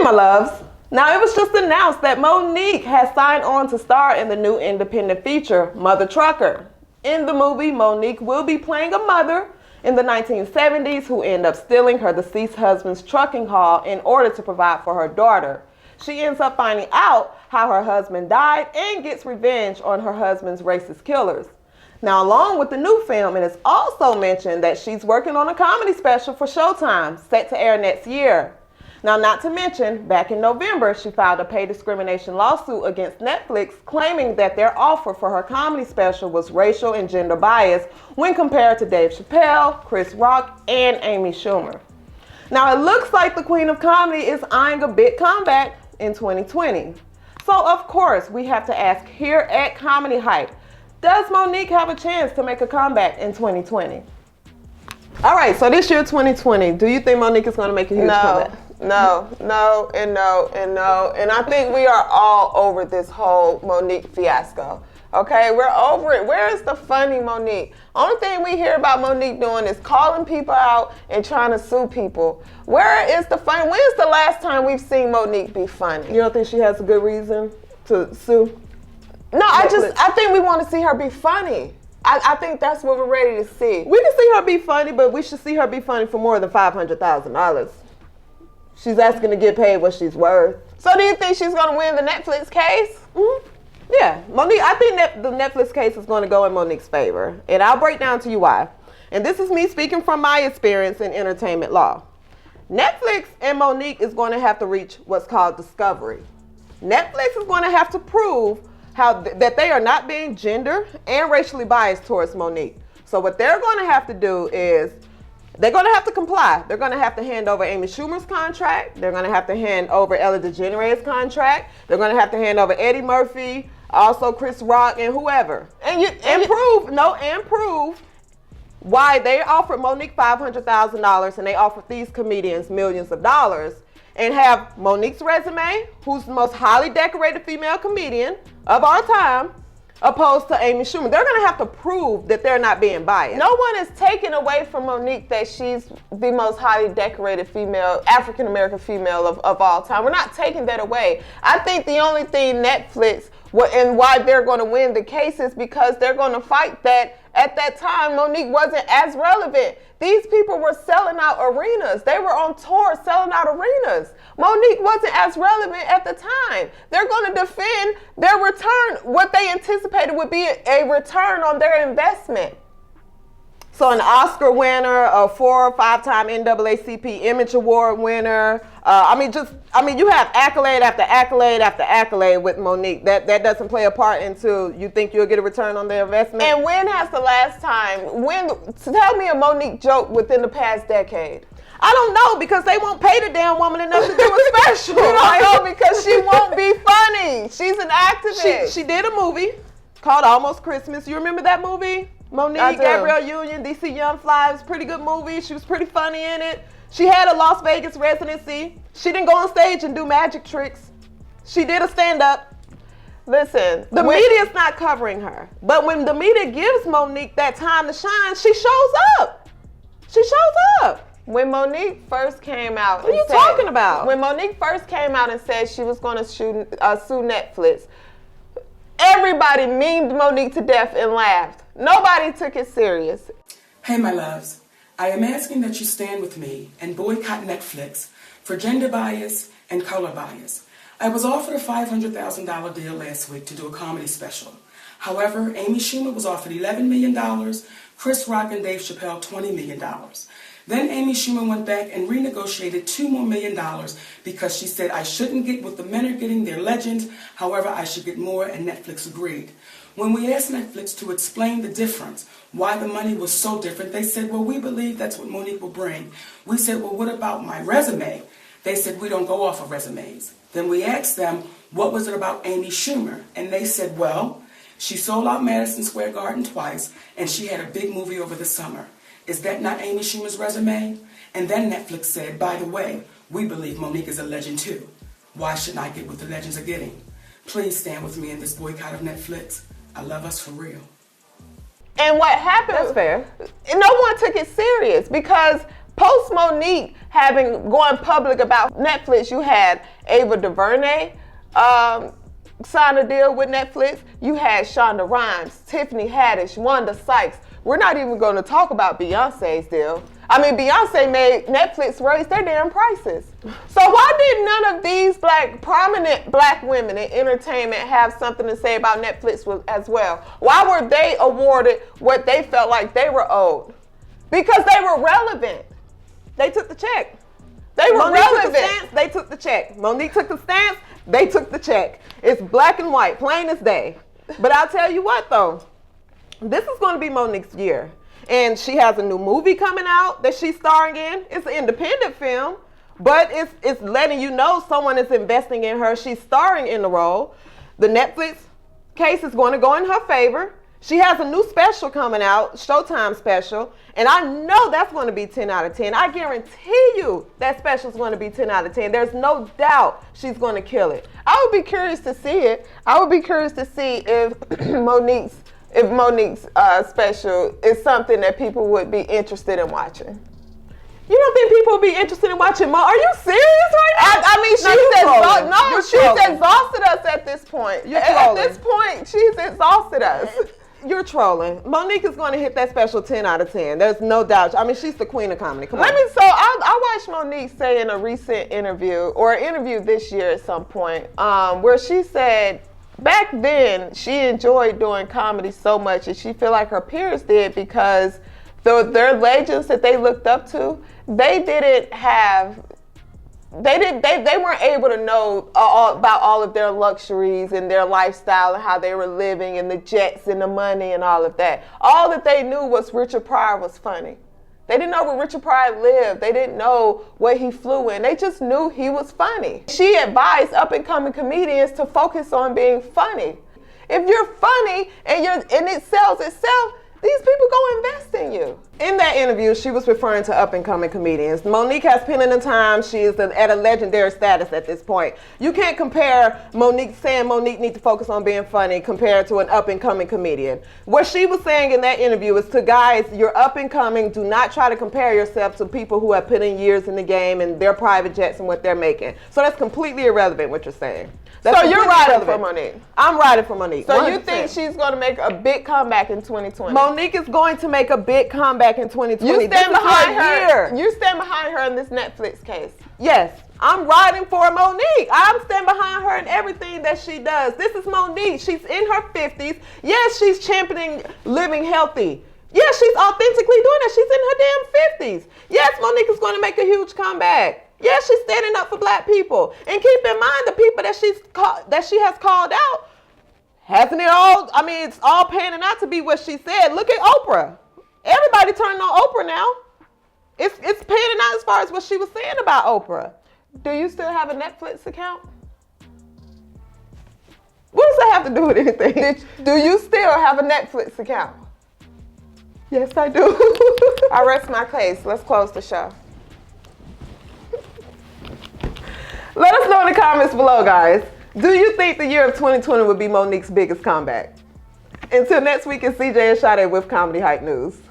my loves. Now, it was just announced that Mo'Nique has signed on to star in the new independent feature, Mother Trucker. In the movie, Mo'Nique will be playing a mother in the 1970s who ended up stealing her deceased husband's trucking haul in order to provide for her daughter. She ends up finding out how her husband died and gets revenge on her husband's racist killers. Now, along with the new film, it is also mentioned that she's working on a comedy special for Showtime, set to air next year. Now, not to mention, back in November, she filed a pay discrimination lawsuit against Netflix, claiming that their offer for her comedy special was racial and gender biased when compared to Dave Chappelle, Chris Rock, and Amy Schumer. Now, it looks like the Queen of Comedy is eyeing a big comeback in 2020. So, of course, we have to ask here at Comedy Hype, does Mo'Nique have a chance to make a comeback in 2020? All right, so this year, 2020, do you think Mo'Nique is going to make a huge comeback? No. And I think we are all over this whole Mo'Nique fiasco. Okay, we're over it. Where is the funny Mo'Nique? Only thing we hear about Mo'Nique doing is calling people out and trying to sue people. Where is the funny? When's the last time we've seen Mo'Nique be funny? You don't think she has a good reason to sue? No, I think we want to see her be funny. I think that's what we're ready to see. We can see her be funny, but we should see her be funny for more than $500,000. She's asking to get paid what she's worth. So do you think she's going to win the Netflix case? Mm-hmm. Yeah, Mo'Nique, I think that the Netflix case is going to go in Mo'Nique's favor. And I'll break down to you why. And this is me speaking from my experience in entertainment law. Netflix and Mo'Nique is going to have to reach what's called discovery. Netflix is going to have to prove that they are not being gender and racially biased towards Mo'Nique. So what they're going to have to do is they're going to have to comply. They're going to have to hand over Amy Schumer's contract. They're going to have to hand over Ellen DeGeneres' contract. They're going to have to hand over Eddie Murphy, also Chris Rock, and whoever. And prove why they offered Mo'Nique $500,000 and they offered these comedians millions of dollars. And have Mo'Nique's resume, who's the most highly decorated female comedian of our time, opposed to Amy Schumer. They're going to have to prove that they're not being biased. No one is taking away from Mo'Nique that she's the most highly decorated female, African-American female of all time. We're not taking that away. I think the only thing Netflix, and why they're going to win the case is because they're going to fight that at that time Mo'Nique wasn't as relevant. These people were selling out arenas. They were on tour selling out arenas. Mo'Nique wasn't as relevant at the time. They're going to defend their return, what they anticipated would be a return on their investment. So an Oscar winner, a 4 or 5 time NAACP Image Award winner. You have accolade after accolade after accolade with Mo'Nique. That doesn't play a part into you think you'll get a return on their investment. And when has the last time? Tell me a Mo'Nique joke within the past decade. I don't know because they won't pay the damn woman enough to do a special. You don't know because she won't be funny. She's an activist. She did a movie called Almost Christmas. You remember that movie? Mo'Nique, Gabrielle Union, DC Young Fly. It was a pretty good movie. She was pretty funny in it. She had a Las Vegas residency. She didn't go on stage and do magic tricks. She did a stand-up. Listen, the media's not covering her. But when the media gives Mo'Nique that time to shine, she shows up. She shows up. When Mo'Nique first came out, what are you talking about? When Mo'Nique first came out and said she was going to sue Netflix, everybody memed Mo'Nique to death and laughed. Nobody took it serious. Hey, my loves. I am asking that you stand with me and boycott Netflix for gender bias and color bias. I was offered a $500,000 deal last week to do a comedy special. However, Amy Schumer was offered $11 million, Chris Rock and Dave Chappelle $20 million. Then Amy Schumer went back and renegotiated $2 more million because she said I shouldn't get what the men are getting, they're legends, however I should get more, and Netflix agreed. When we asked Netflix to explain the difference, why the money was so different, they said, well, we believe that's what Mo'Nique will bring. We said, well, what about my resume? They said, we don't go off of resumes. Then we asked them, what was it about Amy Schumer? And they said, well, she sold out Madison Square Garden twice, and she had a big movie over the summer. Is that not Amy Schumer's resume? And then Netflix said, by the way, we believe Mo'Nique is a legend too. Why shouldn't I get what the legends are getting? Please stand with me in this boycott of Netflix. I love us for real. And what happened? That's fair. No one took it serious because Post Monique having gone public about Netflix, you had Ava DuVernay sign a deal with Netflix. You had Shonda Rhimes, Tiffany Haddish, Wanda Sykes. We're not even going to talk about Beyonce's deal. I mean, Beyonce made Netflix raise their damn prices. So why did none of these prominent black women in entertainment have something to say about Netflix as well? Why were they awarded what they felt like they were owed? Because they were relevant. They took the check. They were Monique relevant. took the stance, they took the check. Monique took the stance, they took the check. It's black and white, plain as day. But I'll tell you what though, this is going to be Monique's year. And she has a new movie coming out that she's starring in. It's an independent film, but it's letting you know someone is investing in her. She's starring in the role. The Netflix case is going to go in her favor. She has a new special coming out, Showtime special, and I know that's going to be 10 out of 10. I guarantee you that special is going to be 10 out of 10. There's no doubt she's going to kill it. I would be curious to see it. I would be curious to see if Monique's special is something that people would be interested in watching. You don't think people will be interested in watching Mo? Are you serious right now? I mean, she's exhausted us at this point. At this point, she's exhausted us. You're trolling. Monique is going to hit that special 10 out of 10. There's no doubt. I mean, she's the queen of comedy. Come on. I watched Monique say in a recent interview, or an interview this year at some point, where she said back then she enjoyed doing comedy so much, and she feel like her peers did because their legends that they looked up to, they weren't able to know about all of their luxuries and their lifestyle and how they were living and the jets and the money and all of that. All that they knew was Richard Pryor was funny. They didn't know where Richard Pryor lived. They didn't know what he flew in. They just knew he was funny. She advised up-and-coming comedians to focus on being funny. If you're funny and it sells itself, these people go invest in you. In that interview, she was referring to up-and-coming comedians. Monique has Pen in the Time. She is at a legendary status at this point. You can't compare Monique saying Monique needs to focus on being funny compared to an up-and-coming comedian. What she was saying in that interview is to guys, you're up-and-coming. Do not try to compare yourself to people who have put in years in the game and their private jets and what they're making. So that's completely irrelevant what you're saying. So you're riding for Monique? I'm riding for Monique. So 100%. You think she's going to make a big comeback in 2020? Monique is going to make a big comeback in 2020. You stand behind her. You stand behind her in this Netflix case. Yes, I'm riding for Monique. I'm standing behind her in everything that she does. This is Monique. She's in her 50s. Yes, she's championing living healthy. Yes, she's authentically doing it. She's in her damn 50s. Yes, Monique is going to make a huge comeback. Yes, she's standing up for black people. And keep in mind the people that she has called out. Hasn't it all? I mean, it's all panning out to be what she said. Look at Oprah. Everybody turning on Oprah now. It's panning out as far as what she was saying about Oprah. Do you still have a Netflix account? What does that have to do with anything? Do you still have a Netflix account? Yes, I do. I rest my case. Let's close the show. Let us know in the comments below, guys. Do you think the year of 2020 would be Monique's biggest comeback? Until next week, it's CJ and Sade with Comedy Hype News.